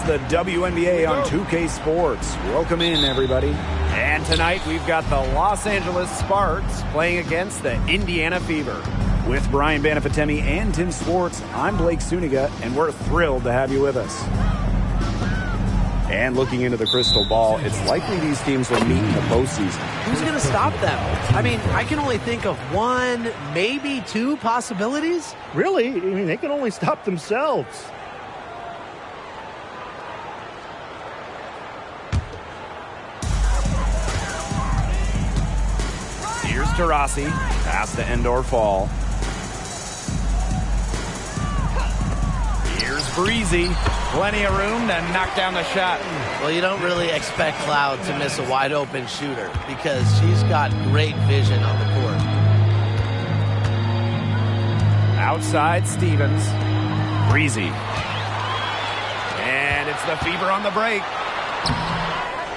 the WNBA on 2K Sports. Welcome in, everybody. And tonight we've got the Los Angeles Sparks playing against the Indiana Fever. With Brian Banafitemi and Tim Swartz, I'm Blake Suniga, and we're thrilled to have you with us. And looking into the crystal ball, it's likely these teams will meet in the postseason. Who's going to stop them? I mean, I can only think of one, maybe two possibilities. Really? I mean, they can only stop themselves. Here's Taurasi. Pass to Endor Fall. Here's Breezy. Plenty of room to knock down the shot. Well, you don't really expect Cloud to miss a wide-open shooter because she's got great vision on the court. Outside Stevens. Breezy. And it's the Fever on the break.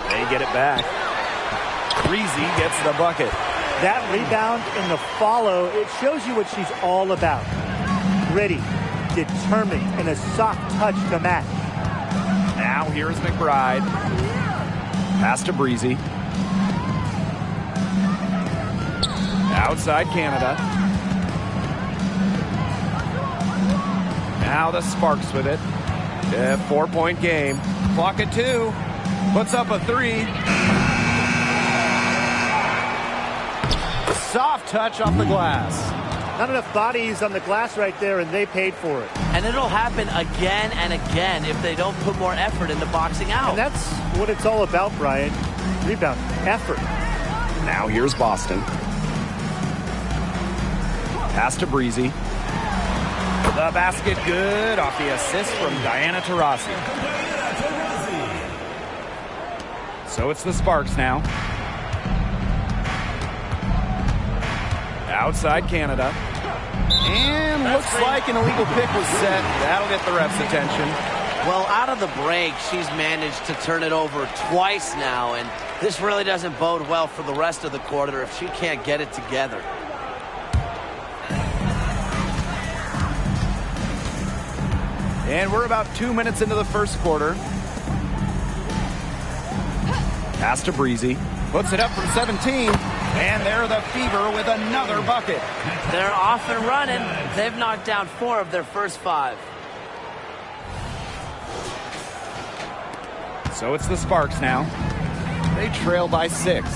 They get it back. Breezy gets the bucket. That rebound and the follow, it shows you what she's all about. Gritty, determined, and a soft touch to match. Now here's McBride. Pass to Breezy. Outside Canada. Now the Sparks with it. 4-point game. Clock at 2. Puts up a 3. Soft touch off the glass. Not enough bodies on the glass right there, and they paid for it. And it'll happen again and again if they don't put more effort into boxing out. And that's what it's all about, Brian. Rebound, effort. Now here's Boston. Pass to Breezy. The basket good off the assist from Diana Taurasi. So it's the Sparks now. Outside Canada. And looks like an illegal pick was set. That'll get the ref's attention. Well, out of the break, she's managed to turn it over twice now, and this really doesn't bode well for the rest of the quarter if she can't get it together. And we're about 2 minutes into the first quarter. Pass to Breezy. Puts it up from 17. And they're the Fever with another bucket. They're off and running. They've knocked down 4 of their first 5. So it's the Sparks now. They trail by 6.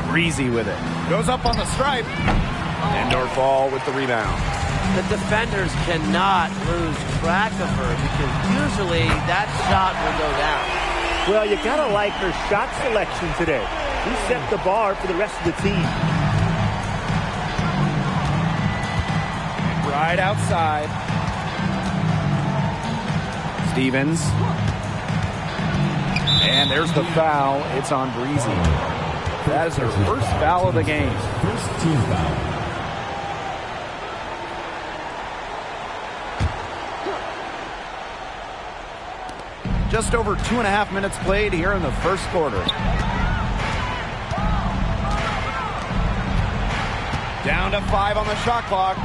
Breezy with it. Goes up on the stripe. Endor Fall with the rebound. The defenders cannot lose track of her because usually that shot will go down. Well, you gotta like her shot selection today. She set the bar for the rest of the team. Right outside. Stevens. And there's the foul. It's on Breezy. That is her first foul of the game. First team foul. Just over 2.5 minutes played here in the first quarter. Down to 5 on the shot clock.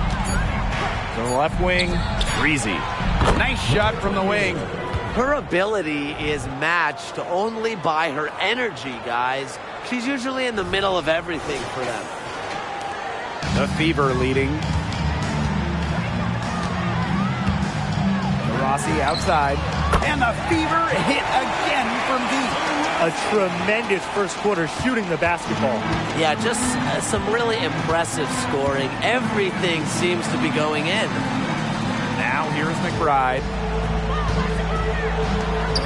To the left wing, Breezy. Nice shot from the wing. Her ability is matched only by her energy, guys. She's usually in the middle of everything for them. The Fever leading. Rossi outside. And the Fever hit again from deep. A tremendous first quarter shooting the basketball. Yeah, just some really impressive scoring. Everything seems to be going in. Now here's McBride.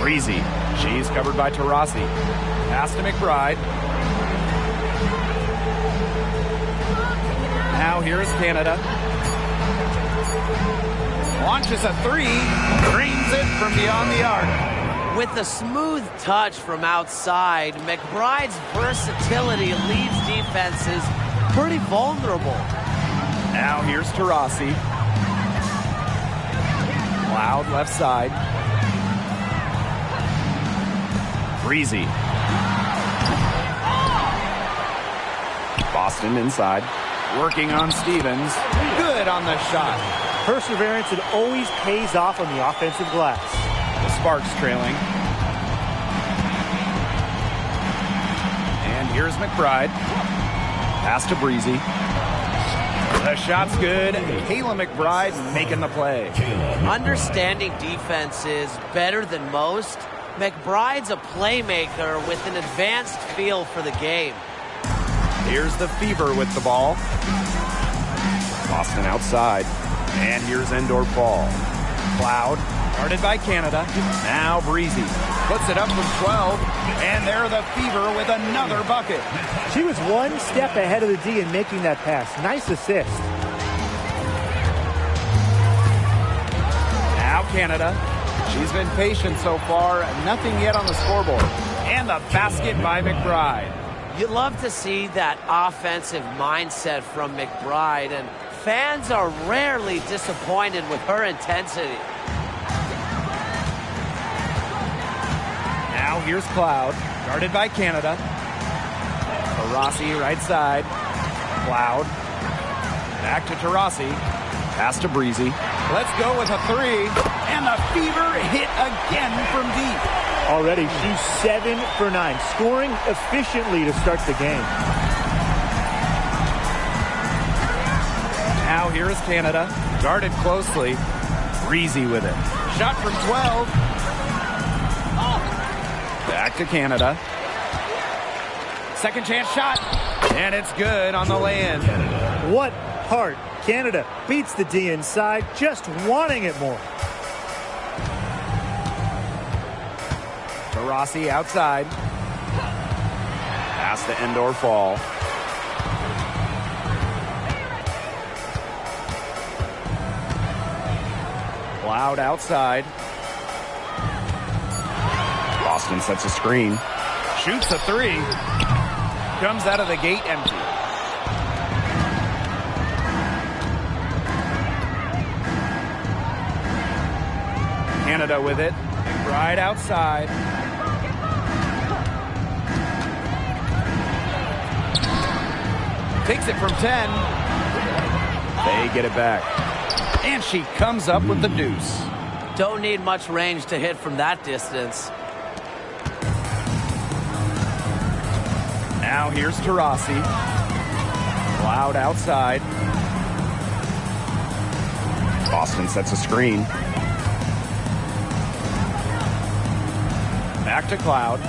Breezy. She's covered by Taurasi. Pass to McBride. Now here's Canada. Launches a 3, drains it from beyond the arc. With a smooth touch from outside, McBride's versatility leaves defenses pretty vulnerable. Now here's Taurasi. Loud left side. Breezy. Boston inside. Working on Stevens. Good on the shot. Perseverance, it always pays off on the offensive glass. The Sparks trailing. And here's McBride. Pass to Breezy. The shot's good. Kayla McBride making the play. Understanding defense is better than most. McBride's a playmaker with an advanced feel for the game. Here's the Fever with the ball. Boston outside. And here's Endor Fall. Cloud, guarded by Canada. Now Breezy puts it up from 12. And there the Fever with another bucket. She was one step ahead of the D in making that pass. Nice assist. Now Canada. She's been patient so far. Nothing yet on the scoreboard. And the basket by McBride. You love to see that offensive mindset from McBride, and fans are rarely disappointed with her intensity. Now here's Cloud, guarded by Canada. Tarasi right side. Cloud. Back to Tarasi. Pass to Breezy. Let's go with a three. And the Fever hit again from deep. Already, she's 7 for 9, scoring efficiently to start the game. Now here's Canada, guarded closely. Breezy with it. Shot from 12. Back to Canada. Second chance shot. And it's good on the lay-in. What heart. Canada beats the D inside, just wanting it more. Rossi outside. Pass to Endor Fall. Cloud outside. Boston sets a screen. Shoots a three. Comes out of the gate empty. Canada with it. Right outside. Takes it from 10. They get it back. And she comes up with the deuce. Don't need much range to hit from that distance. Now here's Tarasi. Cloud outside. Boston sets a screen. Back to Cloud.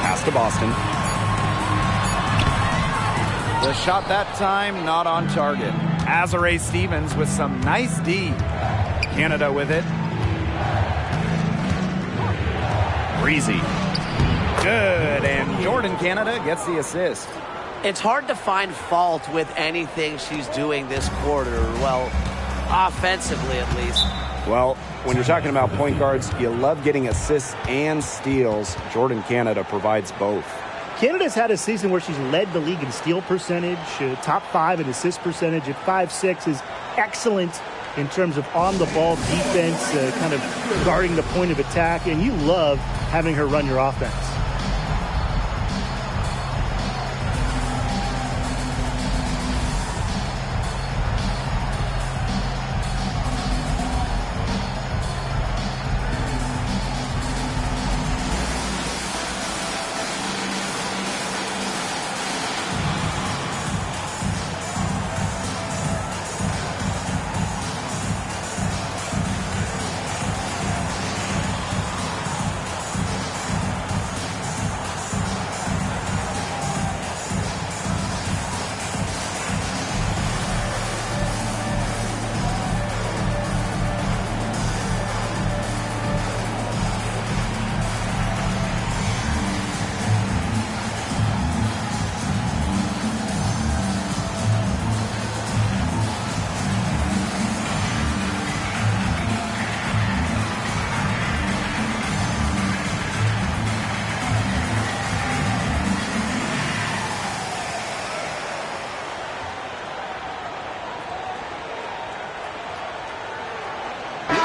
Pass to Boston. The shot that time not on target. Azare Stevens with some nice D. Canada with it. Breezy. Good, and Jordan Canada gets the assist. It's hard to find fault with anything she's doing this quarter. Well, offensively at least. Well, when you're talking about point guards, you love getting assists and steals. Jordan Canada provides both. Canada's had a season where she's led the league in steal percentage, top 5 in assist percentage at 5'6", is excellent in terms of on-the-ball defense, kind of guarding the point of attack, and you love having her run your offense.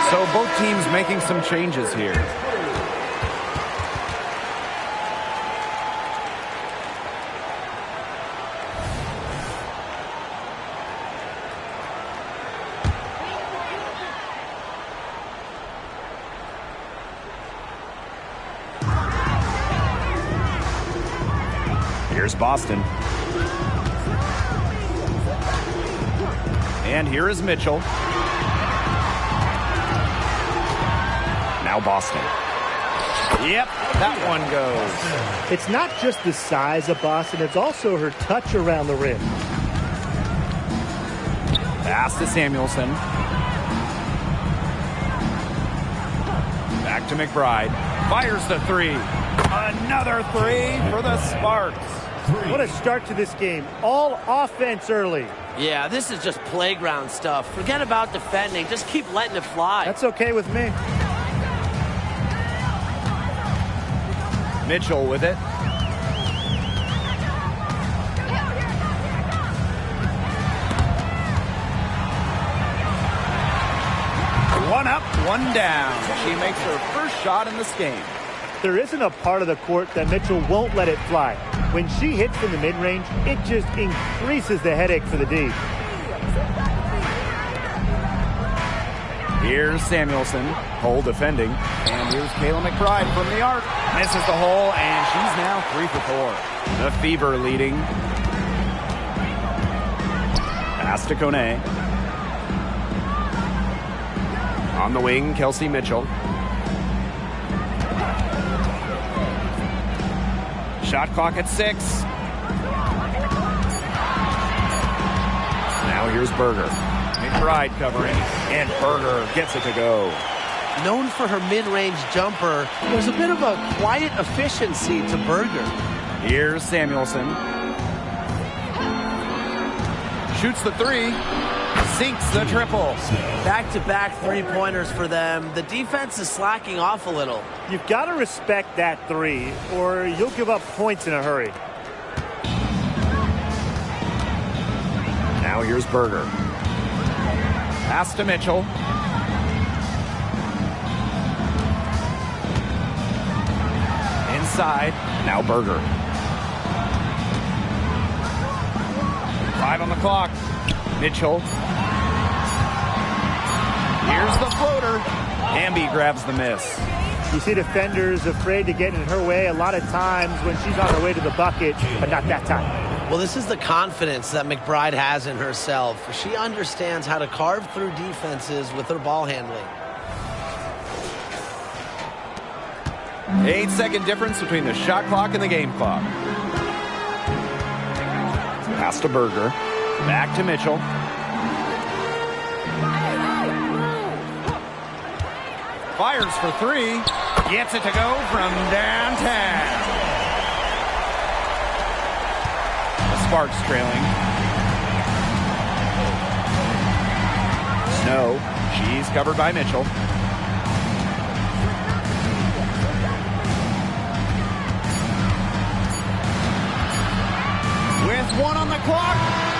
So both teams making some changes here. Here's Boston. And here is Mitchell. Now Boston. Yep, that one goes. It's not just the size of Boston, it's also her touch around the rim. Pass to Samuelson. Back to McBride. Fires the three. Another three for the Sparks. What a start to this game. All offense early. Yeah, this is just playground stuff. Forget about defending. Just keep letting it fly. That's okay with me. Mitchell with it. One up, one down. She makes her first shot in this game. There isn't a part of the court that Mitchell won't let it fly. When she hits in the mid-range, it just increases the headache for the D. Here's Samuelson, hole defending. And here's Mikayla McBride from the arc. Misses the hole, and she's now 3 for 4. The Fever leading. Pass to Kone. On the wing, Kelsey Mitchell. Shot clock at 6. Now here's Berger. McBride covering, and Berger gets it to go. Known for her mid-range jumper, there's a bit of a quiet efficiency to Berger. Here's Samuelson. Shoots the three. Sinks the triple. Back-to-back three-pointers for them. The defense is slacking off a little. You've got to respect that three, or you'll give up points in a hurry. Now here's Berger. Pass to Mitchell. Inside. Now Berger. 5 on the clock. Mitchell. Here's the floater. Hamby grabs the miss. You see defenders afraid to get in her way a lot of times when she's on her way to the bucket, but not that time. Well, this is the confidence that McBride has in herself. She understands how to carve through defenses with her ball handling. 8-second difference between the shot clock and the game clock. Pass to Berger. Back to Mitchell. Fires for three. Gets it to go from downtown. The Sparks trailing. Snow. She's covered by Mitchell. With 1 on the clock,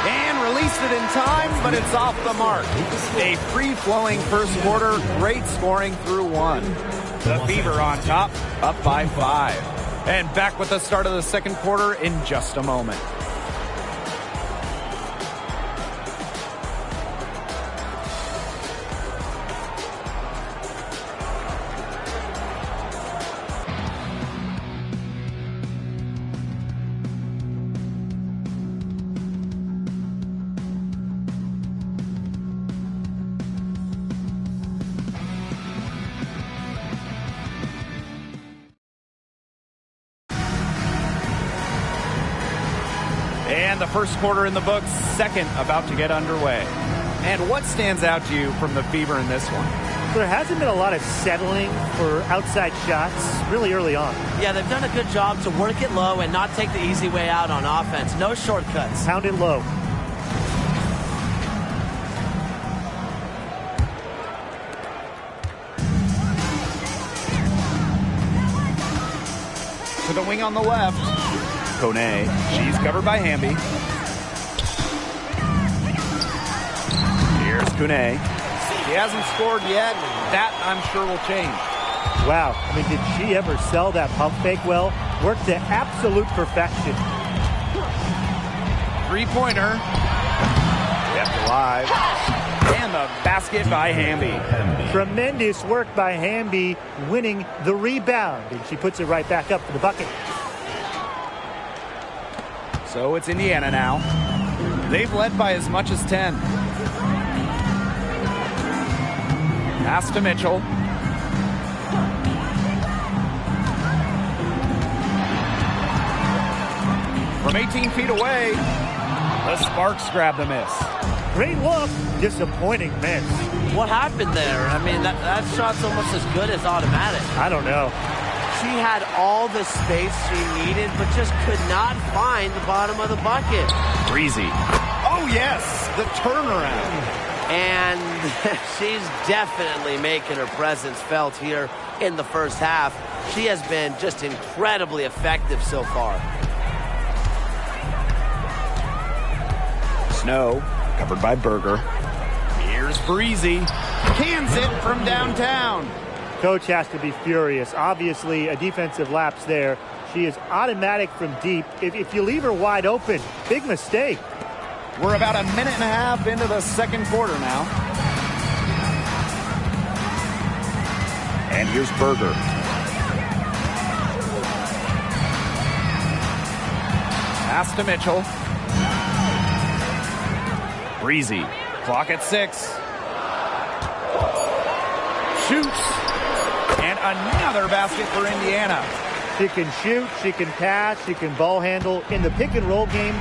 and released it in time, but it's off the mark. A free-flowing first quarter, great scoring through 1. The Fever on top, up by 5. And back with the start of the second quarter in just a moment. And the first quarter in the books, second about to get underway. And what stands out to you from the Fever in this one? There hasn't been a lot of settling for outside shots really early on. Yeah, they've done a good job to work it low and not take the easy way out on offense. No shortcuts. Pound it low. To the wing on the left. Kone, she's covered by Hamby. Here's Kone. He hasn't scored yet. That, I'm sure, will change. Wow. I mean, did she ever sell that pump fake well? Worked to absolute perfection. Three-pointer. Kept alive. And the basket by Hamby. Tremendous work by Hamby, winning the rebound. And she puts it right back up for the bucket. So it's Indiana now. They've led by as much as 10. Pass to Mitchell. From 18 feet away, the Sparks grab the miss. Great look, disappointing miss. What happened there? I mean, that shot's almost as good as automatic. I don't know. She had all the space she needed, but just could not find the bottom of the bucket. Breezy. Oh, yes, the turnaround. And she's definitely making her presence felt here in the first half. She has been just incredibly effective so far. Snow, covered by Berger. Here's Breezy. Cans it from downtown. Coach has to be furious. Obviously, a defensive lapse there. She is automatic from deep. If you leave her wide open, big mistake. We're about a minute and a half into the second quarter now. And here's Berger. Pass to Mitchell. Breezy. Clock at 6. Shoots. And another basket for Indiana. She can shoot, she can pass, she can ball handle. In the pick and roll game,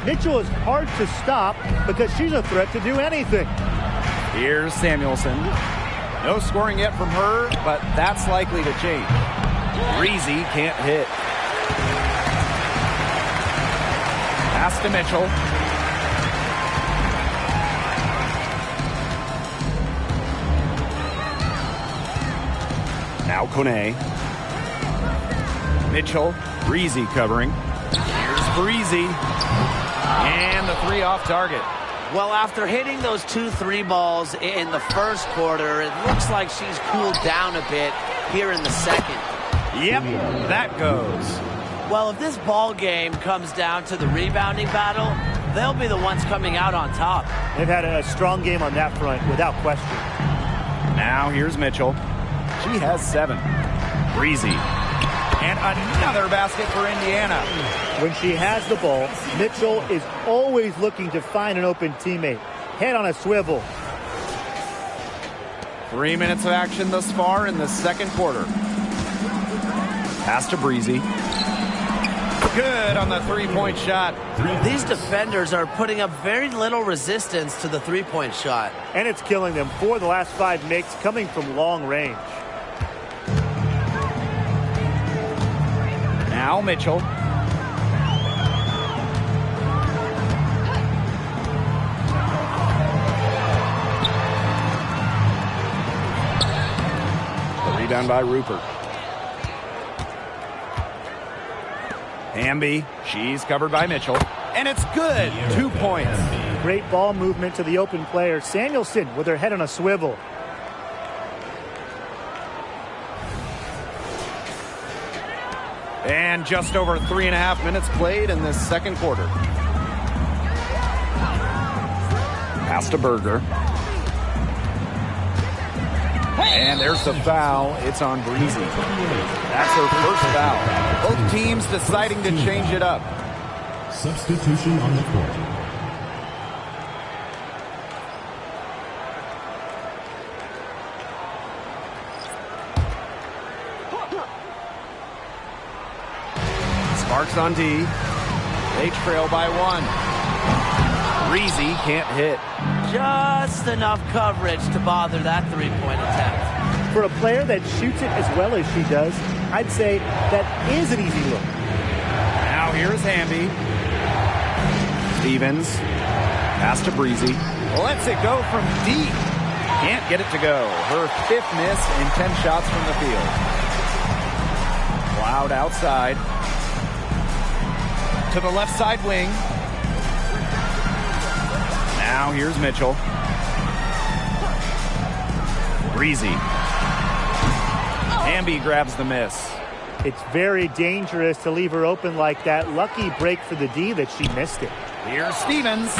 Mitchell is hard to stop because she's a threat to do anything. Here's Samuelson. No scoring yet from her, but that's likely to change. Breezy can't hit. Pass to Mitchell. Now Kone. Mitchell. Breezy covering. Here's Breezy. And the three off target. Well, after hitting those 2 3 balls in the first quarter, it looks like she's cooled down a bit here in the second. Yep, that goes. Well, if this ball game comes down to the rebounding battle, they'll be the ones coming out on top. They've had a strong game on that front, without question. Now here's Mitchell. She has 7. Breezy. And another basket for Indiana. When she has the ball, Mitchell is always looking to find an open teammate. Head on a swivel. 3 minutes of action thus far in the second quarter. Pass to Breezy. Good on the three-point shot. These defenders are putting up very little resistance to the three-point shot. And it's killing them. 4 of the last 5 makes coming from long range. Now Mitchell. The rebound by Rupert. Hamby, she's covered by Mitchell. And it's good. 2 points. Great ball movement to the open player. Samuelson with her head on a swivel. And just over 3.5 minutes played in this second quarter. Pass to Berger. And there's the foul. It's on Breezy. That's her first foul. Both teams deciding to change it up. Substitution on the court. Sparks on D. They trail by 1. Breezy can't hit. Just enough coverage to bother that three-point attempt. For a player that shoots it as well as she does, I'd say that is an easy look. Now here's Hamby. Stevens. Pass to Breezy. Lets it go from deep. Can't get it to go. Her 5th miss in 10 shots from the field. Cloud outside. To the left side wing. Now here's Mitchell. Breezy. Hamby grabs the miss. It's very dangerous to leave her open like that. Lucky break for the D that she missed it. Here's Stevens.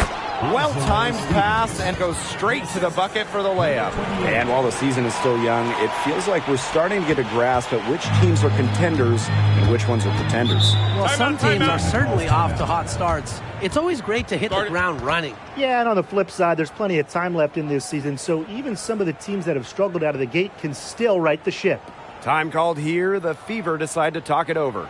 Well-timed pass and goes straight to the bucket for the layup. And while the season is still young, it feels like we're starting to get a grasp at which teams are contenders and which ones are pretenders. Well, some teams are certainly off to hot starts. It's always great to hit the ground running. Yeah, and on the flip side, there's plenty of time left in this season, so even some of the teams that have struggled out of the gate can still right the ship. Time called here. The Fever decide to talk it over.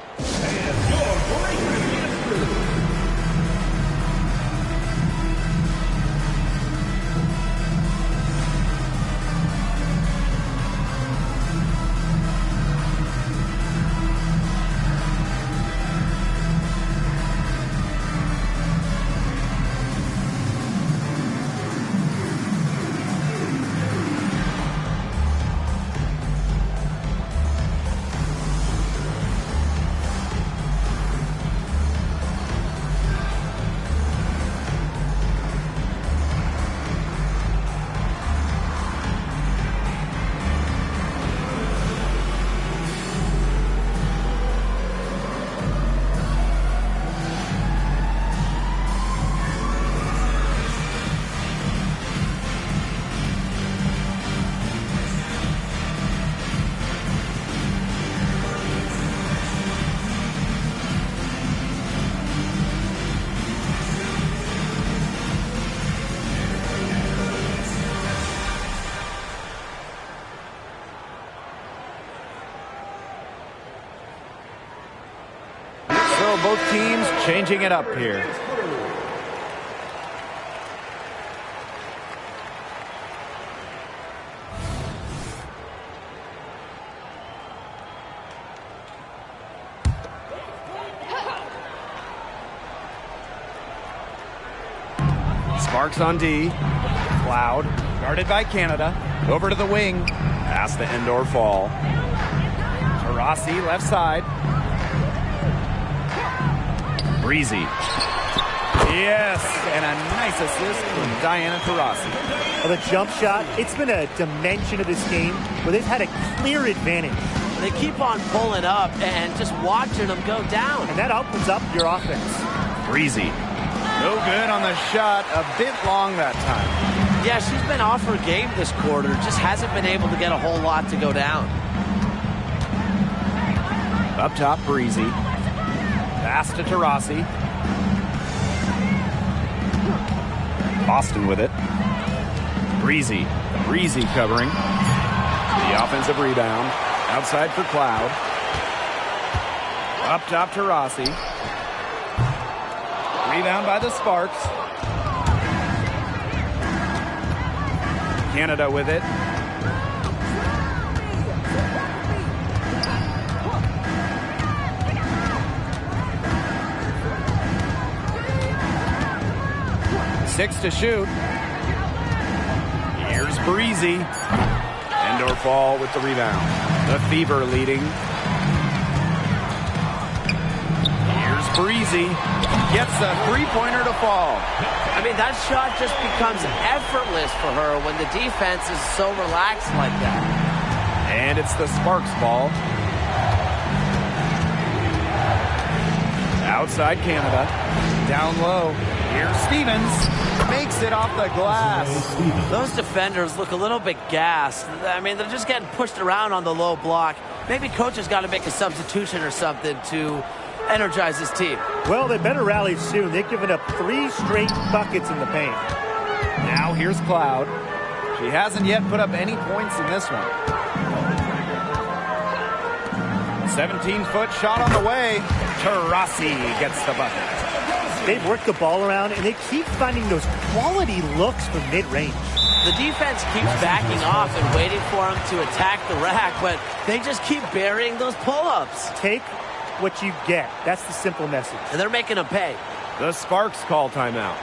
So both teams changing it up here. Sparks on D. Cloud, guarded by Canada. Over to the wing. Past the indoor fall. Taurasi, left side. Breezy. Yes, and a nice assist from Diana Taurasi. Well, the jump shot, it's been a dimension of this game where they've had a clear advantage. They keep on pulling up and just watching them go down. And that opens up your offense. Breezy. No good on the shot. A bit long that time. Yeah, she's been off her game this quarter. Just hasn't been able to get a whole lot to go down. Up top, Breezy. Pass to Taurasi. Boston with it. Breezy. Breezy covering. The offensive rebound. Outside for Cloud. Up top, Taurasi. Rebound by the Sparks. Canada with it. Six to shoot. Here's Breezy. Indoor fall with the rebound. The Fever leading. Here's Breezy. Gets a three-pointer to fall. I mean, that shot just becomes effortless for her when the defense is so relaxed like that. And it's the Sparks ball. Outside Canada. Down low. Here's Stevens. Makes it off the glass. Those defenders look a little bit gassed. I mean, they're just getting pushed around on the low block. Maybe coach has got to make a substitution or something to energize his team. Well, they better rally soon. They've given up 3 straight buckets in the paint. Now here's Cloud. She hasn't yet put up any points in this one. 17-foot shot on the way. Taurasi gets the bucket. They've worked the ball around, and they keep finding those quality looks from mid-range. The defense keeps backing off and waiting for them to attack the rack, but they just keep burying those pull-ups. Take what you get. That's the simple message. And they're making them pay. The Sparks call timeout.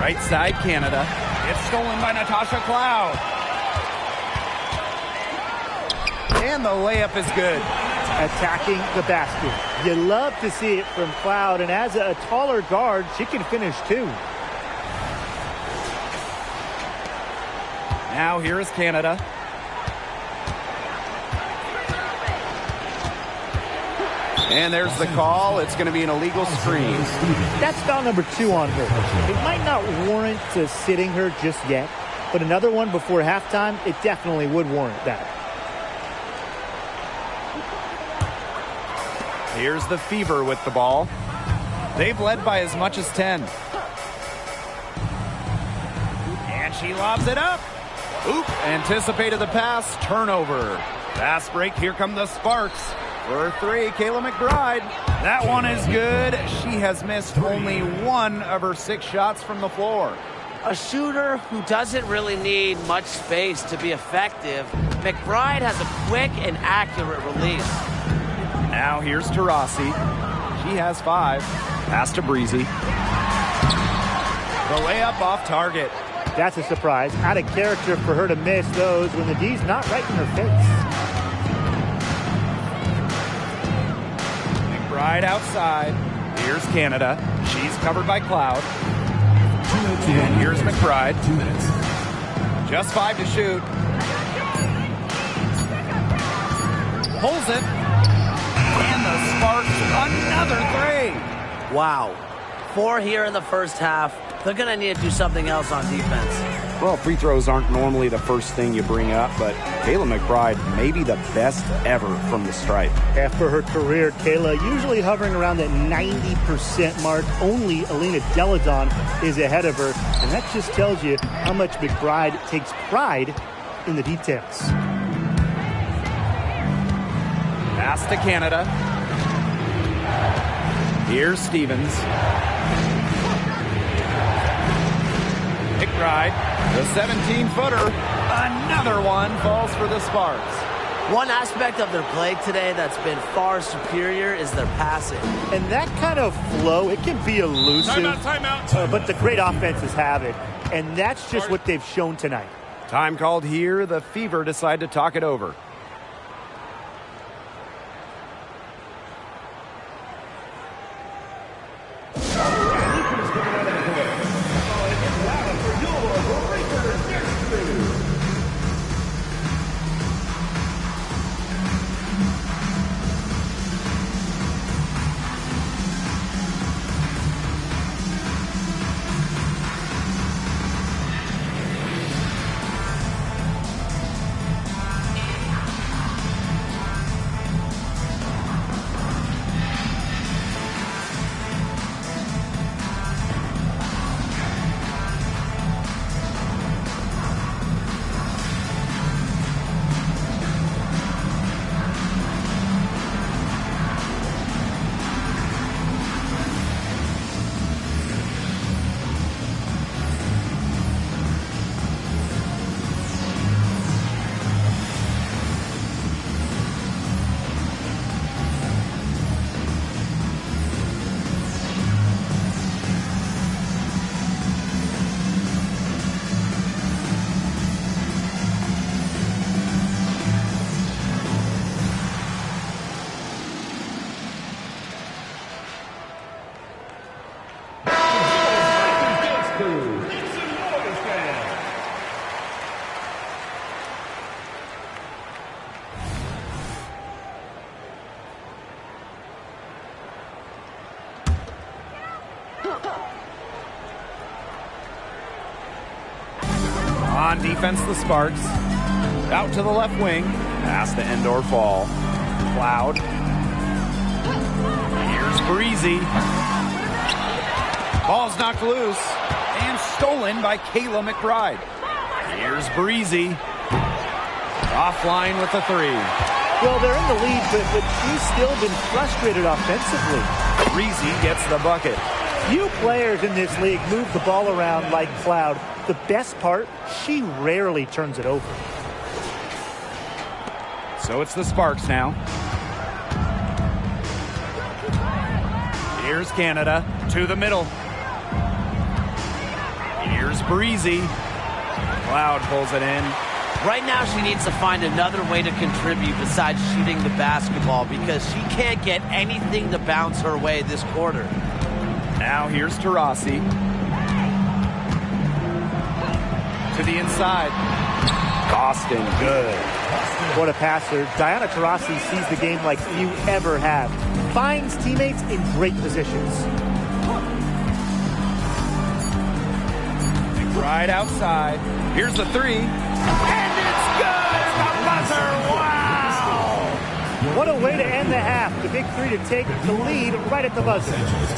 Right side, Canada. It's stolen by Natasha Cloud. And the layup is good. Attacking the basket. You love to see it from Cloud, and as a taller guard, she can finish too. Now here is Canada. And there's the call. It's going to be an illegal screen. That's foul number 2 on her. It might not warrant sitting her just yet, but another one before halftime, it definitely would warrant that. Here's the Fever with the ball. They've led by as much as 10. And she lobs it up. Oop, anticipated the pass. Turnover. Fast break. Here come the Sparks. For 3, Mikayla McBride. That one is good. She has missed only 1 of her 6 shots from the floor. A shooter who doesn't really need much space to be effective, McBride has a quick and accurate release. Now here's Taurasi. She has 5. Pass to Breezy. The layup off target. That's a surprise. Out of character for her to miss those when the D's not right in her face. McBride outside. Here's Canada. She's covered by Cloud. 2 minutes. And here's McBride. 2 minutes. Just 5 to shoot. Pulls it. And the Sparks, another 3. Wow. 4 here in the first half. They're going to need to do something else on defense. Well, free throws aren't normally the first thing you bring up, but Mikayla McBride may be the best ever from the stripe. After her career, Kayla usually hovering around that 90% mark. Only Alina Deladon is ahead of her, and that just tells you how much McBride takes pride in the details. Pass to Canada. Here's Stevens. McBride, the 17-footer. Another one falls for the Sparks. One aspect of their play today that's been far superior is their passing. And that kind of flow, it can be elusive. Timeout. But the great offenses have it. And that's just what they've shown tonight. Time called here. The Fever decide to talk it over. On defense, the Sparks. Out to the left wing. Pass to Endor Fall. Cloud. Here's Breezy. Ball's knocked loose. And stolen by Mikayla McBride. Here's Breezy. Offline with the 3. Well, they're in the lead, but she's still been frustrated offensively. Breezy gets the bucket. Few players in this league move the ball around like Cloud. The best part, she rarely turns it over. So it's the Sparks now. Here's Canada to the middle. Here's Breezy. Cloud pulls it in. Right now, she needs to find another way to contribute besides shooting the basketball because she can't get anything to bounce her way this quarter. Now here's Taurasi. To the inside. Boston, good. What a passer. Diana Taurasi sees the game like few ever have. Finds teammates in great positions. Right outside. Here's the three. And it's good! The buzzer! Wow! What a way to end the half. The big three to take the lead right at the buzzer.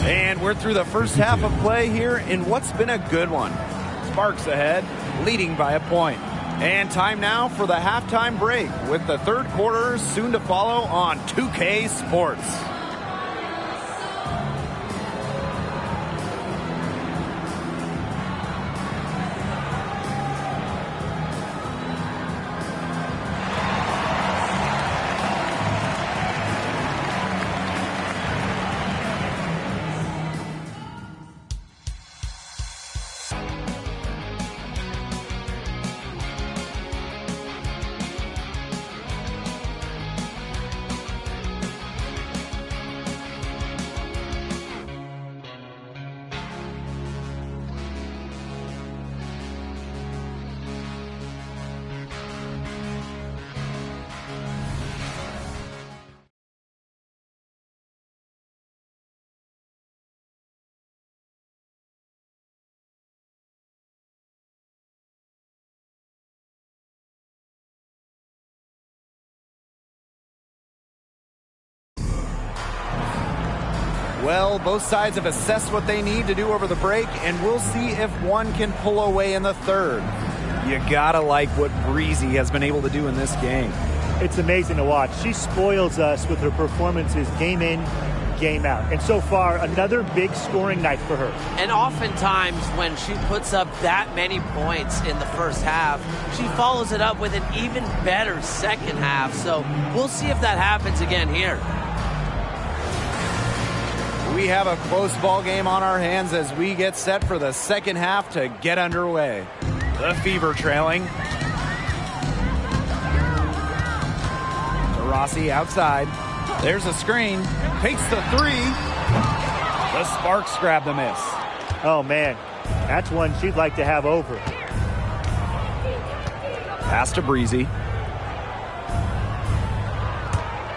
And we're through the first half of play here in what's been a good one. Sparks ahead, leading by a point. And time now for the halftime break with the third quarter soon to follow on 2K Sports. Well, both sides have assessed what they need to do over the break, and we'll see if one can pull away in the third. You gotta like what Breezy has been able to do in this game. It's amazing to watch. She spoils us with her performances game in, game out. And so far, another big scoring night for her. And oftentimes when she puts up that many points in the first half, she follows it up with an even better second half. So we'll see if that happens again here. We have a close ball game on our hands as we get set for the second half to get underway. The Fever trailing. Taurasi outside. There's a screen. Takes the three. The Sparks grab the miss. Oh, man. That's one she'd like to have over. Pass to Breezy.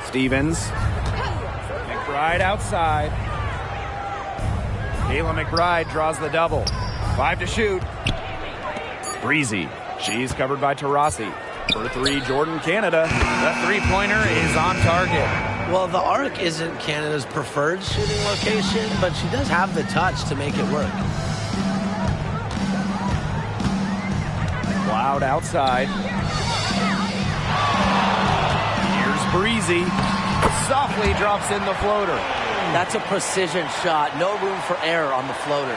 Stevens. McBride outside. Kayla McBride draws the double. 5 to shoot. Breezy. She's covered by Taurasi. For three, Jordan Canada. The three-pointer is on target. Well, the arc isn't Canada's preferred shooting location, but she does have the touch to make it work. Cloud outside. Here's Breezy. Softly drops in the floater. That's a precision shot. No room for error on the floater.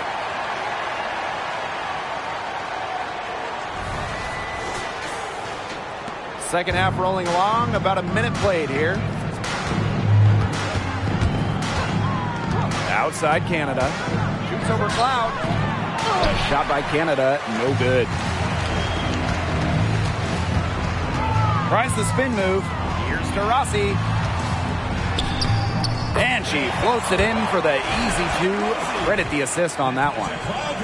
Second half rolling along. About a minute played here. Outside Canada. Shoots over Cloud. A shot by Canada. No good. Tries the spin move. Here's Taurasi. And she floats it in for the easy two. Credit the assist on that one.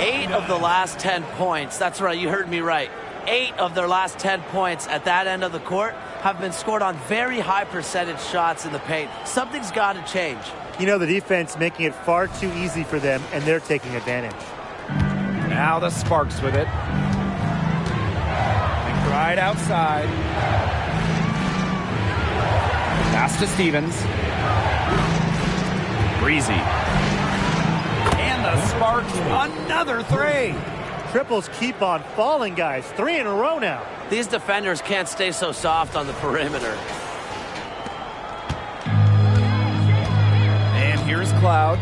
8 of the last 10 points. That's right, you heard me right. 8 of their last 10 points at that end of the court have been scored on very high percentage shots in the paint. Something's got to change. You know, the defense making it far too easy for them, and they're taking advantage. Now the Sparks with it. McBride outside. Pass to Stevens. Breezy. And the Sparks, another three. Triples keep on falling, guys. 3 in a row now. These defenders can't stay so soft on the perimeter. And here's Cloud.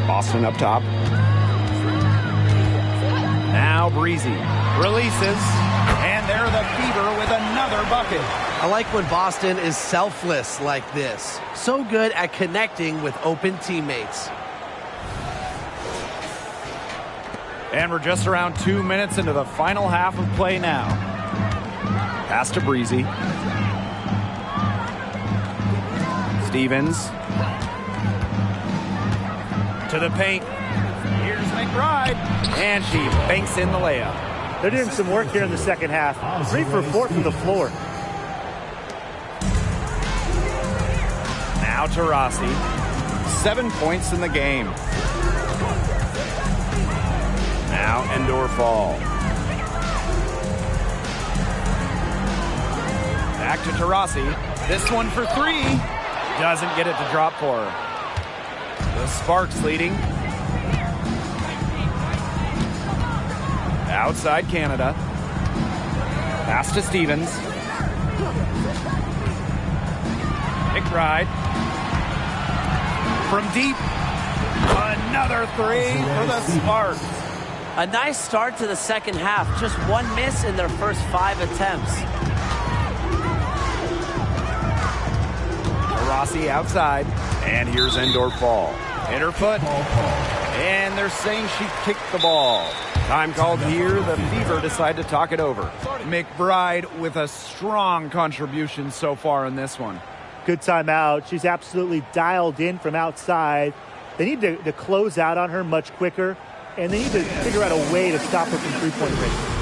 Boston up top. Now Breezy releases. And they're the Fever with another bucket. I like when Boston is selfless like this. So good at connecting with open teammates. And we're just around 2 minutes into the final half of play now. Pass to Breezy. Stevens. To the paint. Here's McBride. And she banks in the layup. They're doing some work here in the second half. 3 for 4 from the floor. Now to Rossi. 7 points in the game. Now Endor Fall. Back to Taurasi. This one for 3. Doesn't get it to drop for her. The Sparks leading. Outside Canada. Pass to Stevens. McBride. From deep. Another 3 for the Sparks. A nice start to the second half. Just 1 miss in their first 5 attempts. Rossi outside. And here's Endor Fall. Hit her foot. And they're saying she kicked the ball. Time called here. The Fever decide to talk it over. McBride with a strong contribution so far in this one. Good timeout. She's absolutely dialed in from outside. They need to close out on her much quicker. And they need to figure out a way to stop her from three-point range.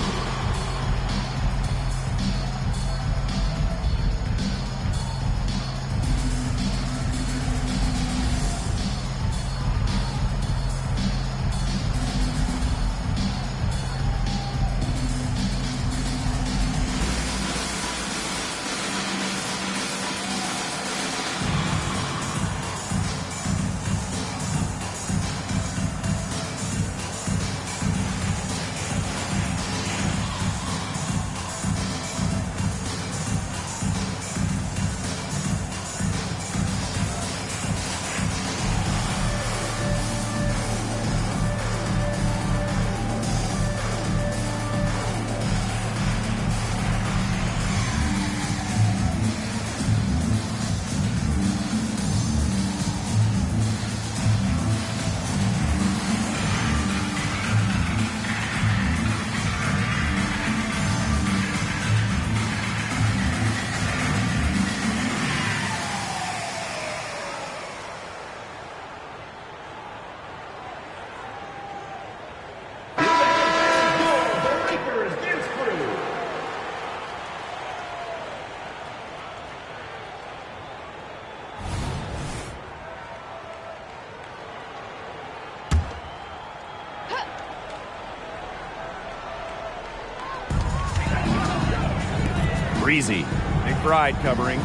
Breezy. McBride covering.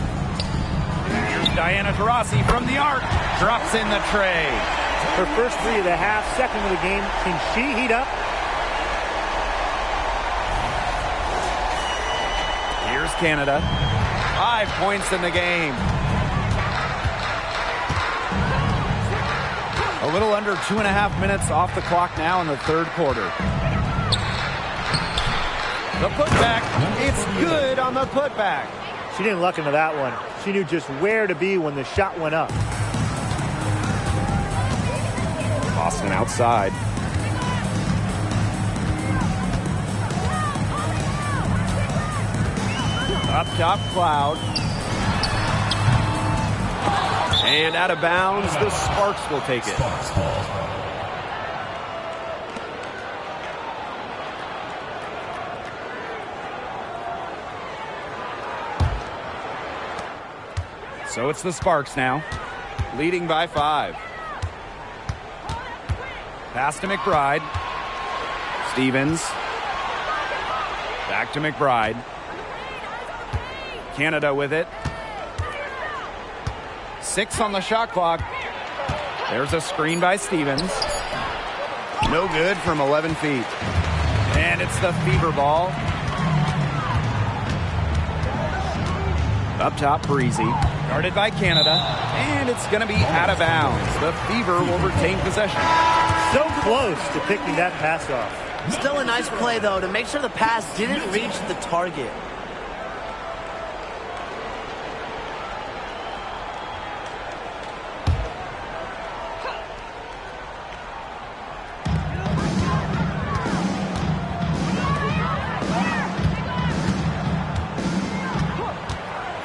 Here's Diana Taurasi from the arc. Drops in the tray. Her first 3 of the half, second of the game. Can she heat up? Here's Canada. 5 points in the game. A little under 2.5 minutes off the clock now in the third quarter. The putback. It's good on the putback. She didn't luck into that one. She knew just where to be when the shot went up. Boston outside. Up top, Cloud. And out of bounds, the Sparks will take it. So it's the Sparks now, leading by 5. Pass to McBride. Stevens. Back to McBride. Canada with it. 6 on the shot clock. There's a screen by Stevens. No good from 11 feet. And it's the Fever ball. Up top, Breezy. Guarded by Canada. And it's going to be out of bounds. The Fever will retain possession. So close to picking that pass off. Still a nice play, though, to make sure the pass didn't reach the target.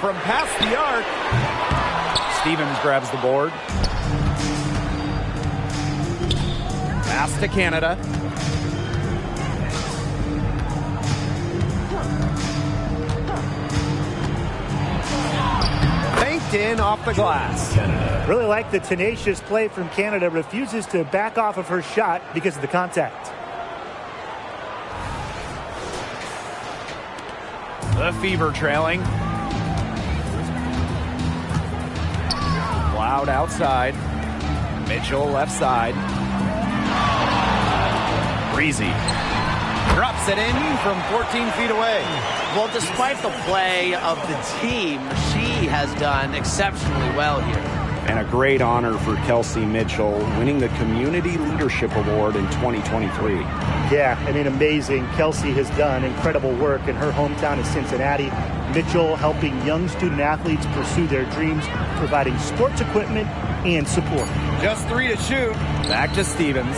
from past the arc. Stevens grabs the board. Pass to Canada. Banked in off the glass. Really like the tenacious play from Canada. Refuses to back off of her shot because of the contact. The Fever trailing. Loud outside. Mitchell left side. Breezy drops it in from 14 feet away. Well, despite the play of the team, she has done exceptionally well here. And a great honor for Kelsey Mitchell, winning the Community Leadership Award in 2023. Yeah, I mean, amazing. Kelsey has done incredible work in her hometown of Cincinnati. Mitchell helping young student athletes pursue their dreams, providing sports equipment and support. Just 3 to shoot. Back to Stevens.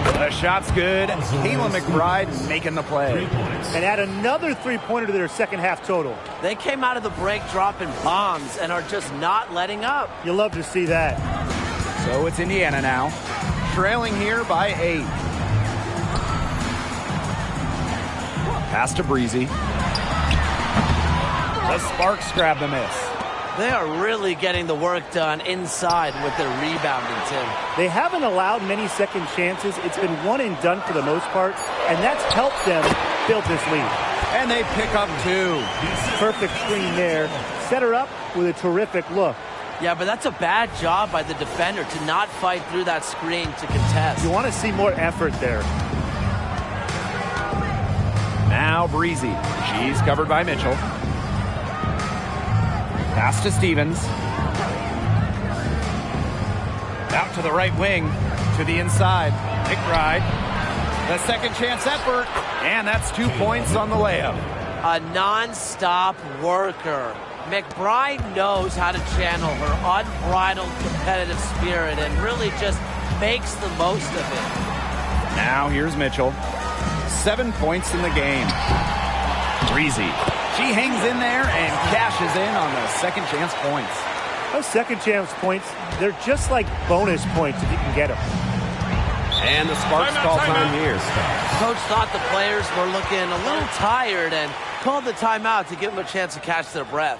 The shot's good. Kayla McBride making the play. And add another three-pointer to their second half total. They came out of the break dropping bombs and are just not letting up. You'll love to see that. So it's Indiana now, trailing here by 8. Pass to Breezy. The Sparks grab the miss. They are really getting the work done inside with their rebounding, Tim. They haven't allowed many second chances. It's been one and done for the most part, and that's helped them build this lead. And they pick up 2. Perfect screen there. Set her up with a terrific look. Yeah, but that's a bad job by the defender to not fight through that screen to contest. You want to see more effort there. Now Breezy. She's covered by Mitchell. Pass to Stevens. Out to the right wing. To the inside. McBride. The second chance effort. And that's 2 points on the layup. A non-stop worker. McBride knows how to channel her unbridled competitive spirit and really just makes the most of it. Now here's Mitchell. 7 points in the game. Breezy. She hangs in there and cashes in on the second chance points. Those second chance points, they're just like bonus points if you can get them. And the Sparks call time here. Coach thought the players were looking a little tired and called the timeout to give them a chance to catch their breath.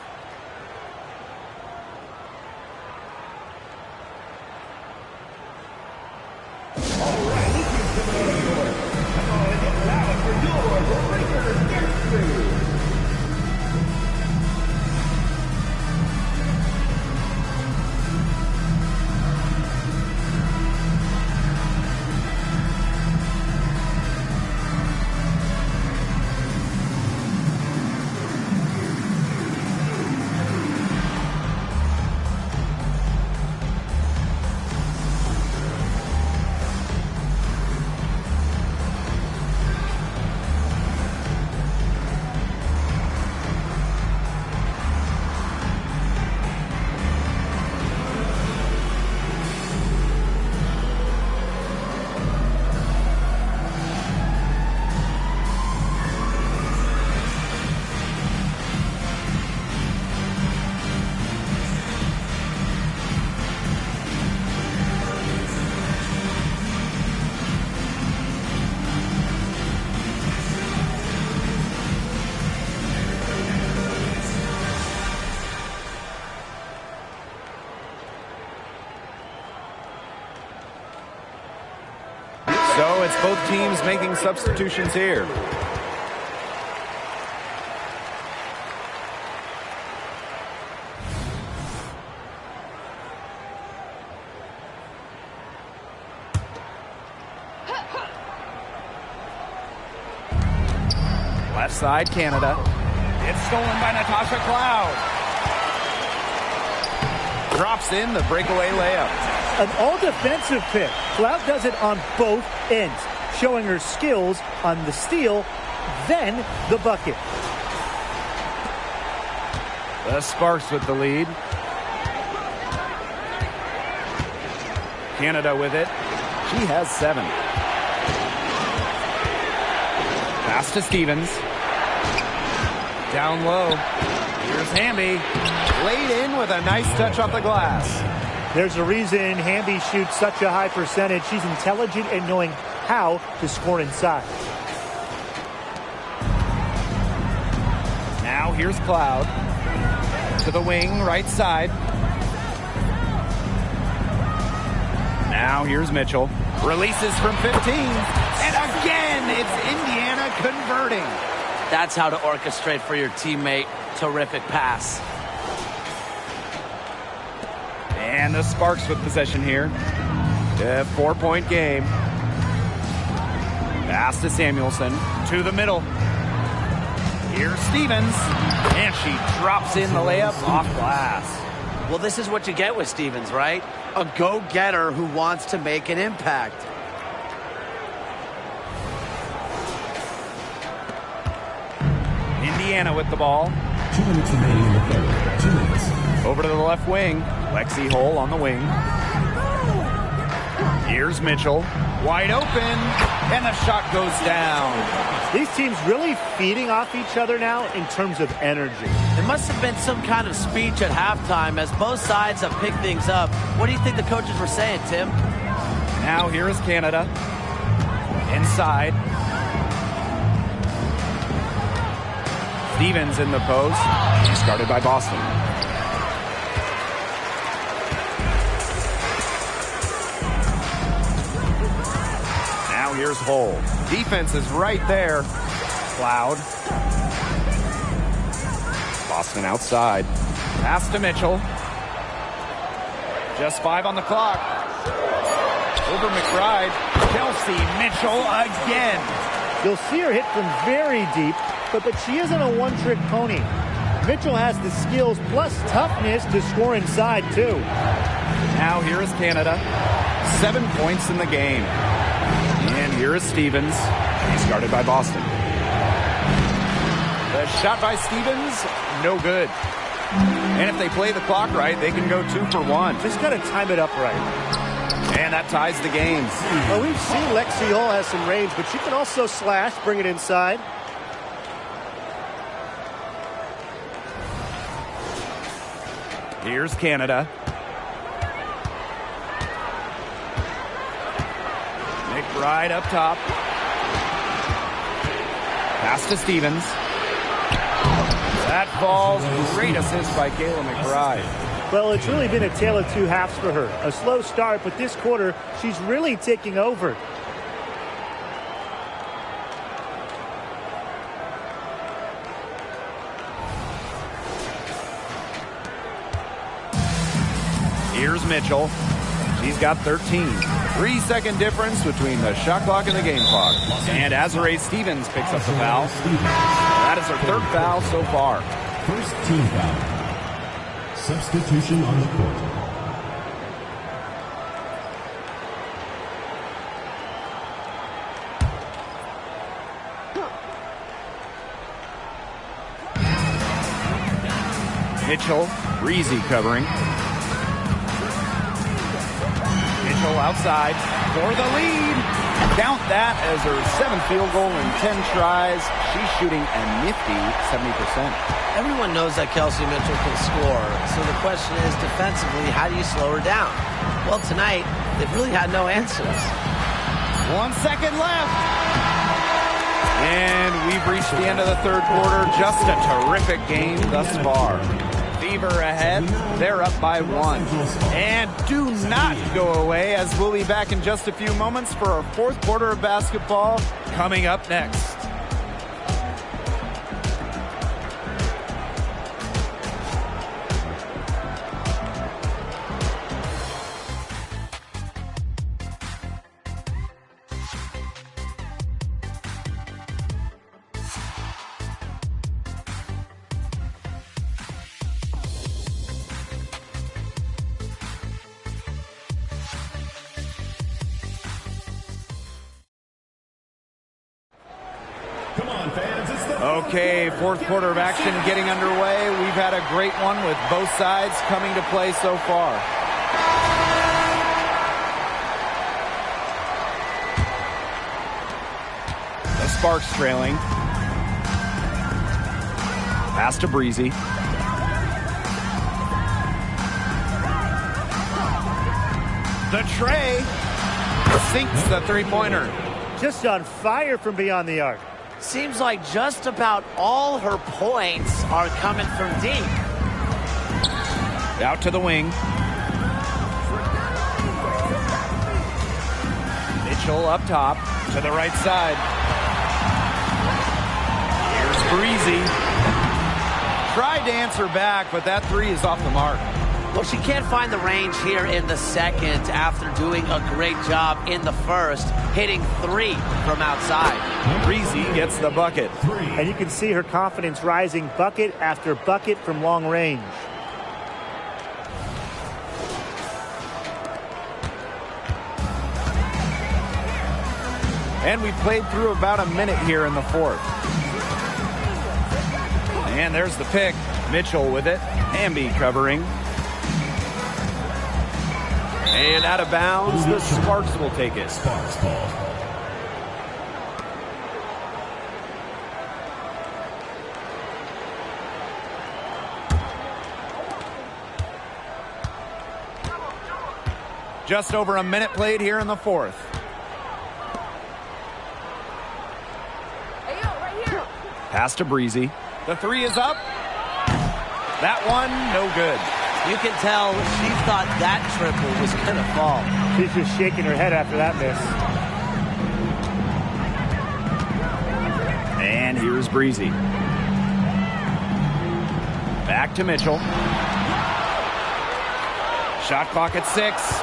So it's both teams making substitutions here. Left side, Canada. It's stolen by Natasha Cloud. Drops in the breakaway layup. An all-defensive pick. Cloud does it on both ends, showing her skills on the steal, then the bucket. The Sparks with the lead. Canada with it. She has 7. Pass to Stevens. Down low. Here's Hamby. Laid in with a nice touch off the glass. There's a reason Hamby shoots such a high percentage. She's intelligent in knowing how to score inside. Now here's Cloud. To the wing, right side. Now here's Mitchell. Releases from 15. And again, it's Indiana converting. That's how to orchestrate for your teammate. Terrific pass. And the Sparks with possession here. A 4-point game. Pass to Samuelson. To the middle. Here's Stevens. And she drops in the layup off glass. Well, this is what you get with Stevens, right? A go-getter who wants to make an impact. Indiana with the ball. 2 minutes remaining in the third. 2 minutes. Over to the left wing. Lexi Hull on the wing. Here's Mitchell. Wide open. And the shot goes down. These teams really feeding off each other now in terms of energy. There must have been some kind of speech at halftime as both sides have picked things up. What do you think the coaches were saying, Tim? Now here is Canada. Inside. Stevens in the post. Started by Boston. Now here's Hull. Defense is right there. Cloud. Boston outside. Pass to Mitchell. Just 5 on the clock. Over McBride. Kelsey Mitchell again. You'll see her hit from very deep, but she isn't a one-trick pony. Mitchell has the skills plus toughness to score inside, too. Now here is Canada. 7 points in the game. And here is Stevens. He's guarded by Boston. The shot by Stevens, no good. And if they play the clock right, they can go 2 for 1. Just got to time it up right. And that ties the game. Well, we've seen Lexi Hull has some range, but she can also slash, bring it inside. Here's Canada. McBride up top. Pass to Stevens. That falls. Great assist by Kayla McBride. Well, it's really been a tale of two halves for her. A slow start, but this quarter, she's really taking over. Here's Mitchell. She's got 13. 3-second difference between the shot clock and the game clock. And Azarae Stevens picks up the foul. That is her 3rd foul so far. First team foul. Substitution on the court. Mitchell, Breezy covering. Mitchell outside for the lead. Count that as her 7th field goal in 10 tries. She's shooting a nifty 70%. Everyone knows that Kelsey Mitchell can score. So the question is, defensively, how do you slow her down? Well, tonight, they've really had no answers. 1 second left. And we've reached the end of the 3rd quarter. Just a terrific game thus far. Fever ahead. They're up by 1. And do not go away, as we'll be back in just a few moments for our 4th quarter of basketball coming up next. Okay, 4th quarter of action getting underway. We've had a great one with both sides coming to play so far. The Sparks trailing. Pass to Breezy. The tray sinks the three-pointer. Just on fire from beyond the arc. Seems like just about all her points are coming from deep. Out to the wing. Mitchell up top to the right side. Here's Breezy. Tried to answer back, but that three is off the mark. Well, she can't find the range here in the second after doing a great job in the first, hitting three from outside. Breezy gets the bucket. And you can see her confidence rising bucket after bucket from long range. And we played through about a minute here in the fourth. And there's the pick. Mitchell with it. Hamby covering. And out of bounds, the Sparks will take it. Sparks ball. Just over a minute played here in the fourth. Pass to Breezy. The three is up. That one, no good. You can tell she thought that triple was going to fall. She's just shaking her head after that miss. And here's Breezy. Back to Mitchell. Shot clock at 6.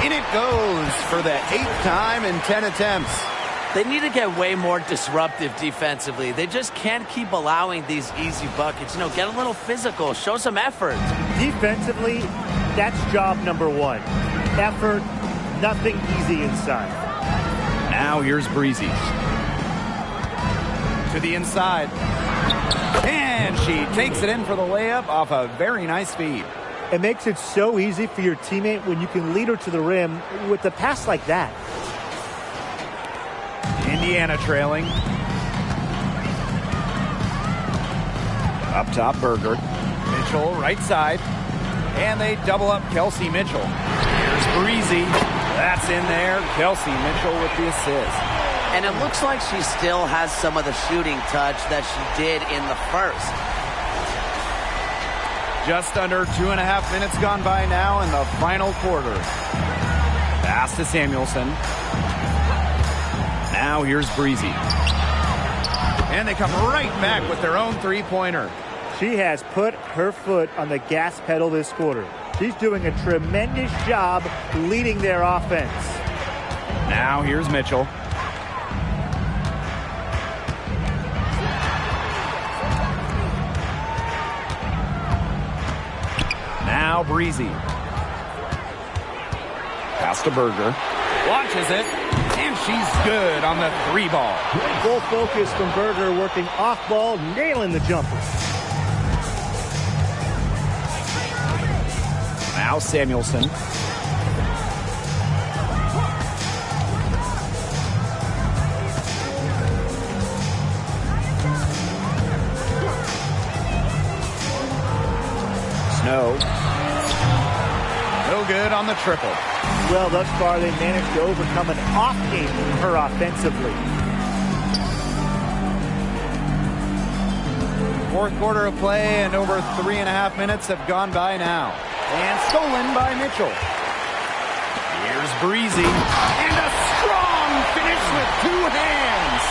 In it goes for the 8th time in 10 attempts. They need to get way more disruptive defensively. They just can't keep allowing these easy buckets. You know, get a little physical, show some effort. Defensively, that's job number one. Effort, nothing easy inside. Now here's Breezy. To the inside. And she takes it in for the layup off a very nice feed. It makes it so easy for your teammate when you can lead her to the rim with a pass like that. Indiana trailing. Up top, Berger. Mitchell, right side. And they double up Kelsey Mitchell. Here's Breezy. That's in there. Kelsey Mitchell with the assist. And it looks like she still has some of the shooting touch that she did in the first. Just under 2.5 minutes gone by now in the final quarter. Pass to Samuelson. Now here's Breezy. And they come right back with their own three-pointer. She has put her foot on the gas pedal this quarter. She's doing a tremendous job leading their offense. Now here's Mitchell. Now Breezy. Pass to Berger. Launches it. And she's good on the three ball. Full focus from Berger, working off ball, nailing the jumper. Now Samuelson. Snow. No good on the triple. Well, thus far, they managed to overcome an off game from her offensively. Fourth quarter of play and over 3.5 minutes have gone by now. And stolen by Mitchell. Here's Breezy. And a strong finish with two hands.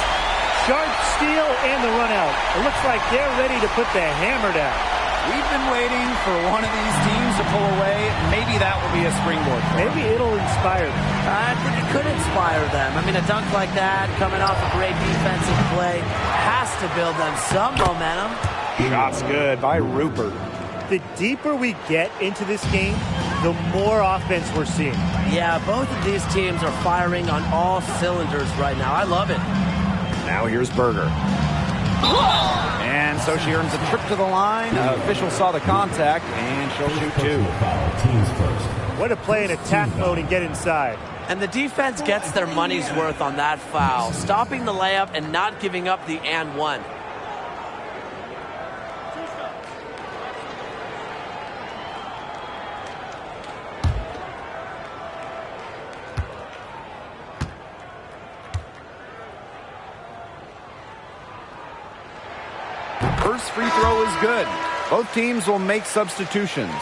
Sharp steal and the run out. It looks like they're ready to put the hammer down. We've been waiting for one of these teams to pull away. Maybe that will be a springboard for them. Maybe it'll inspire them. I think it could inspire them. I mean, a dunk like that, coming off a great defensive play, has to build them some momentum. Shots good by Rupert. The deeper we get into this game, the more offense we're seeing. Yeah, both of these teams are firing on all cylinders right now. I love it. Now here's Berger. And so she earns a trip to the line. Official saw the contact, and she'll shoot two. Way to play in attack mode and get inside. And the defense gets their money's worth on that foul, stopping the layup and not giving up the and one. first free throw is good. Both teams will make substitutions.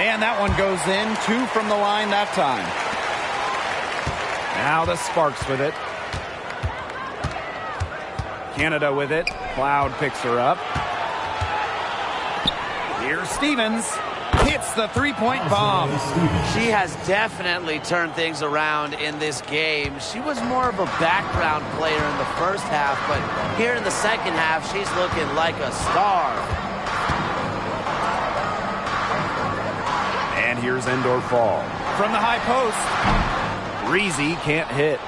And that one goes in. 2 from the line that time. Now the Sparks with it. Canada with it. Cloud picks her up. Here's Stevens. Hits the three-point bomb. She has definitely turned things around in this game. She was more of a background player in the first half, but here in the second half, she's looking like a star. And here's Endor Fall. From the high post. Breezy can't hit.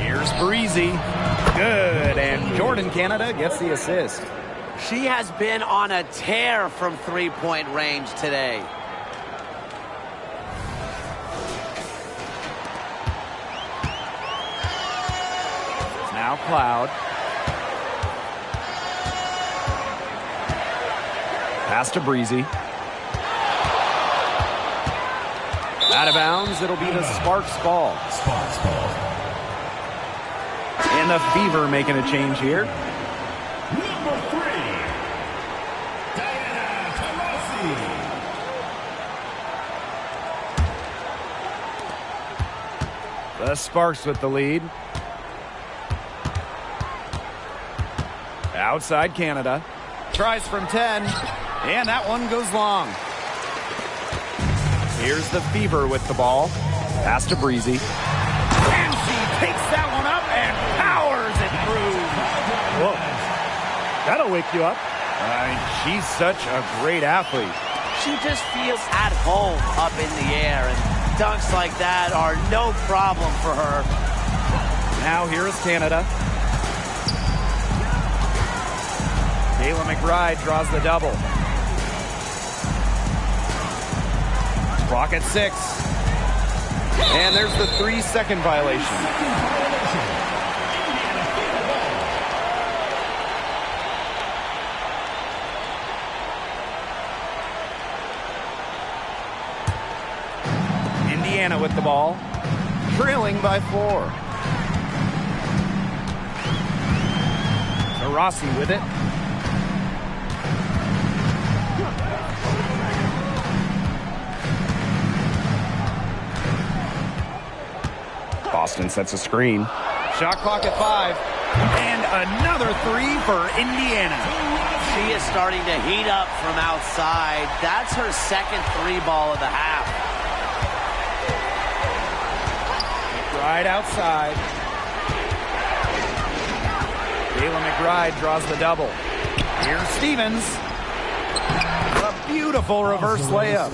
Here's Breezy. Good. And Jordan Canada gets the assist. She has been on a tear from three-point range today. Now Cloud. Pass to Breezy. Out of bounds. It'll be the Sparks ball. Sparks ball. And the Fever making a change here. Number 3. The Sparks with the lead. Outside Canada. Tries from 10. And that one goes long. Here's the Fever with the ball. Pass to Breezy. And she takes that one up and powers it through. Whoa. That'll wake you up. She's such a great athlete. She just feels at home up in the air, and dunks like that are no problem for her. Now here's Canada. Kayla McBride draws the double. Clock at 6. And there's the 3-second violation. Indiana with the ball. Trailing by 4. Rossi with it. Boston sets a screen. Shot clock at 5. And another 3 for Indiana. She is starting to heat up from outside. That's her second 3-ball of the half. McBride outside. Kayla McBride draws the double. Here's Stevens. A beautiful reverse layup.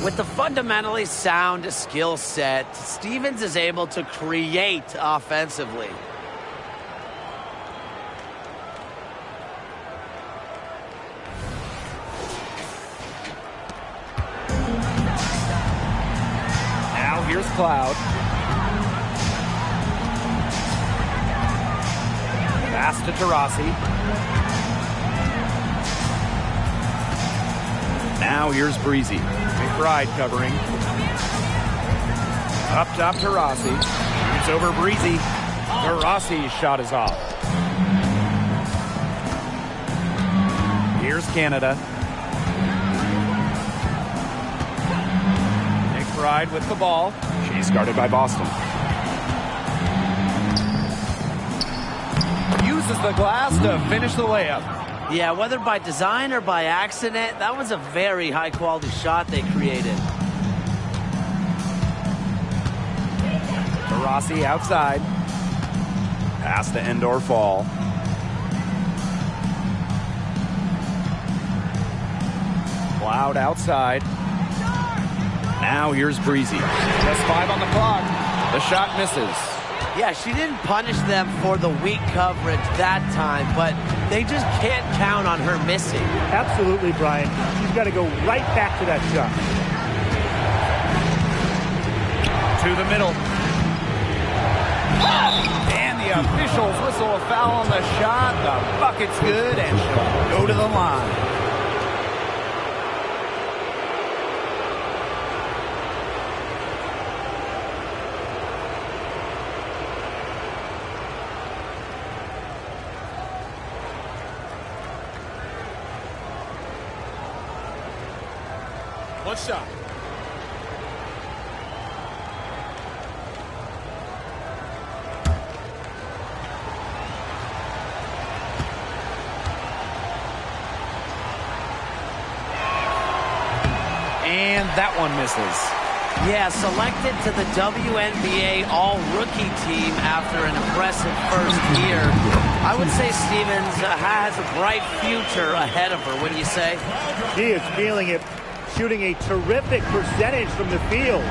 With the fundamentally sound skill set, Stevens is able to create offensively. Now here's Cloud. Pass to Taurasi. Now here's Breezy. McBride covering. Up top Taurasi. Shoots over Breezy. Taurasi's shot is off. Here's Canada. McBride with the ball. She's guarded by Boston. Uses the glass to finish the layup. Yeah, whether by design or by accident, that was a very high-quality shot they created. Rossi outside. Pass to Endor Fall. Cloud outside. Now here's Breezy. Just 5 on the clock. The shot misses. Yeah, she didn't punish them for the weak coverage that time, but they just can't count on her missing. Absolutely, Brian. She's got to go right back to that shot. To the middle. And the officials whistle a foul on the shot. The bucket's good, and she'll go to the line. One shot. And that one misses. Yeah, selected to the WNBA All-Rookie team after an impressive first year. I would say Stevens has a bright future ahead of her. What do you say? She is feeling it, shooting a terrific percentage from the field.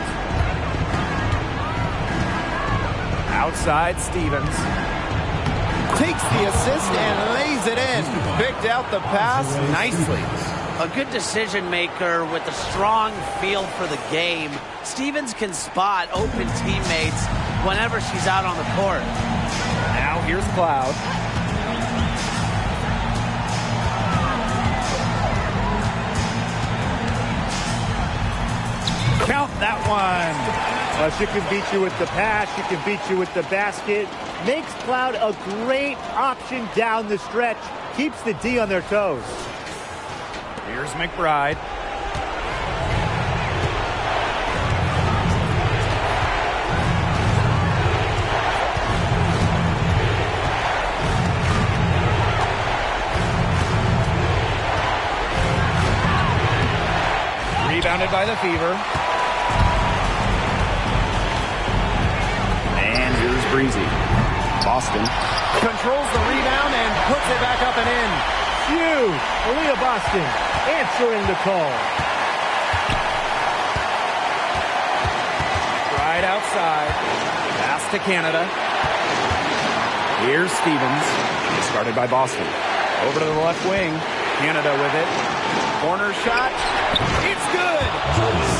Outside Stevens. Takes the assist and lays it in. Picked out the pass nicely. A good decision maker with a strong feel for the game. Stevens can spot open teammates whenever she's out on the court. Now here's Cloud. Count that one. Well, she can beat you with the pass. She can beat you with the basket. Makes Cloud a great option down the stretch. Keeps the D on their toes. Here's McBride. Rebounded by the Fever. And here's Breezy. Boston controls the rebound and puts it back up and in. Huge. Aaliyah Boston answering the call. Right outside. Pass to Canada. Here's Stevens. Started by Boston. Over to the left wing. Canada with it. Corner shot. It's good.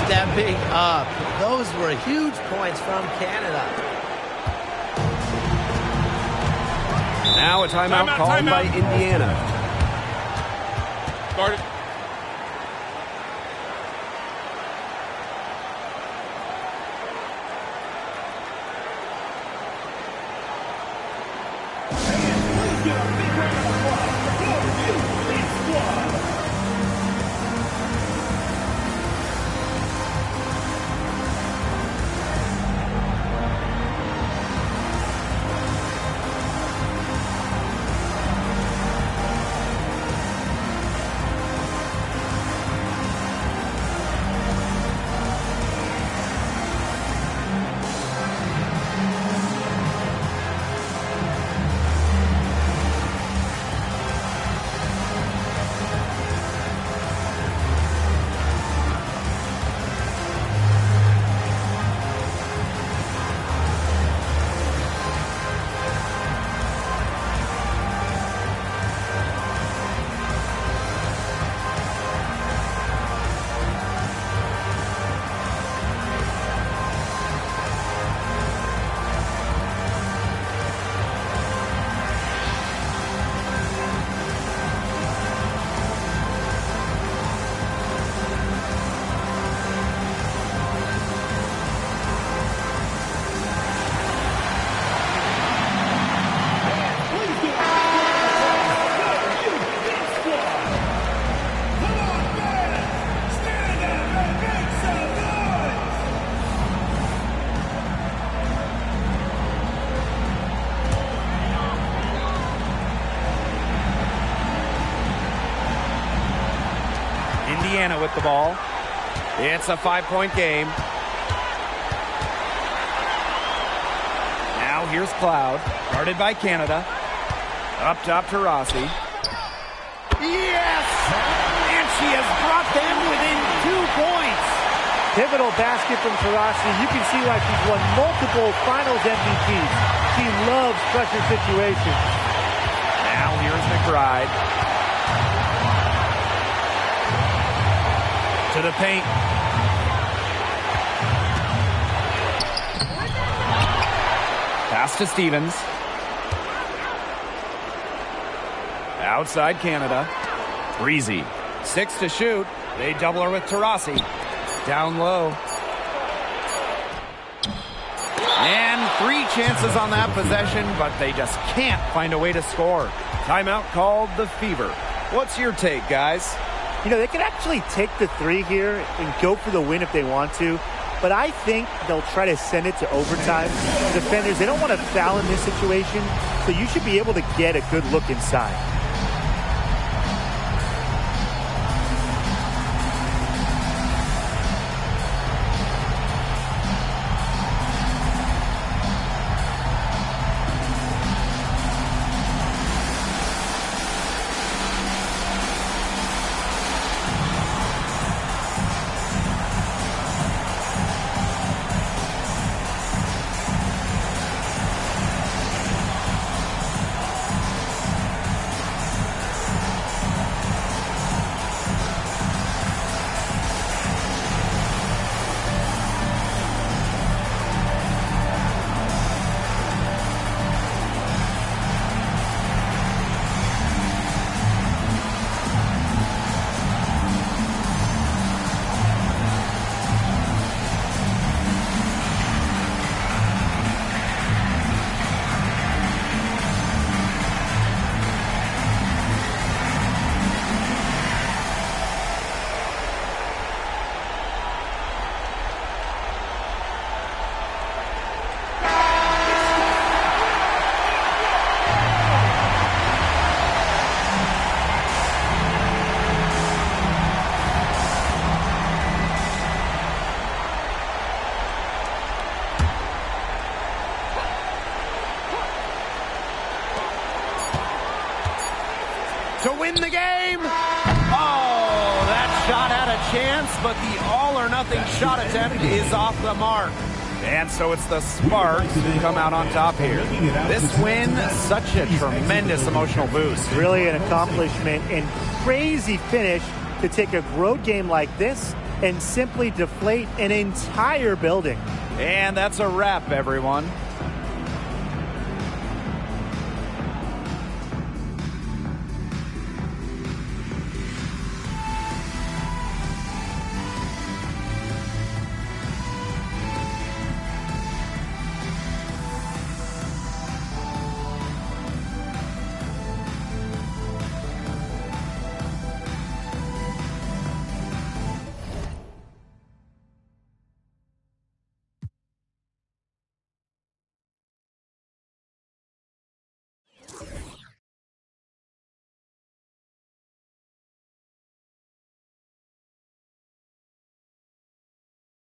Stepping up. Those were huge points from Canada. Now a timeout called by Indiana. Guard it. Indiana with the ball. It's a 5-point game. Now here's Cloud, guarded by Canada. Up top to Rossi. Yes! And she has brought them within 2 points. Pivotal basket from Taurasi. You can see why she's won multiple finals MVPs. She loves pressure situations. Now here's McBride. To the paint. Pass to Stevens. Outside Canada. Breezy. 6 to shoot. They double her with Taurasi. Down low. And 3 chances on that possession, but they just can't find a way to score. Timeout called the Fever. What's your take, guys? You know, they could actually take the 3 here and go for the win if they want to. But I think they'll try to send it to overtime. The defenders, they don't want to foul in this situation, so you should be able to get a good look inside. To win the game. Oh, that shot had a chance, but the all-or-nothing shot attempt is off the mark. And so it's the Sparks who come out on top here. This win, such a tremendous emotional boost. Really an accomplishment and crazy finish to take a road game like this and simply deflate an entire building. And that's a wrap, everyone.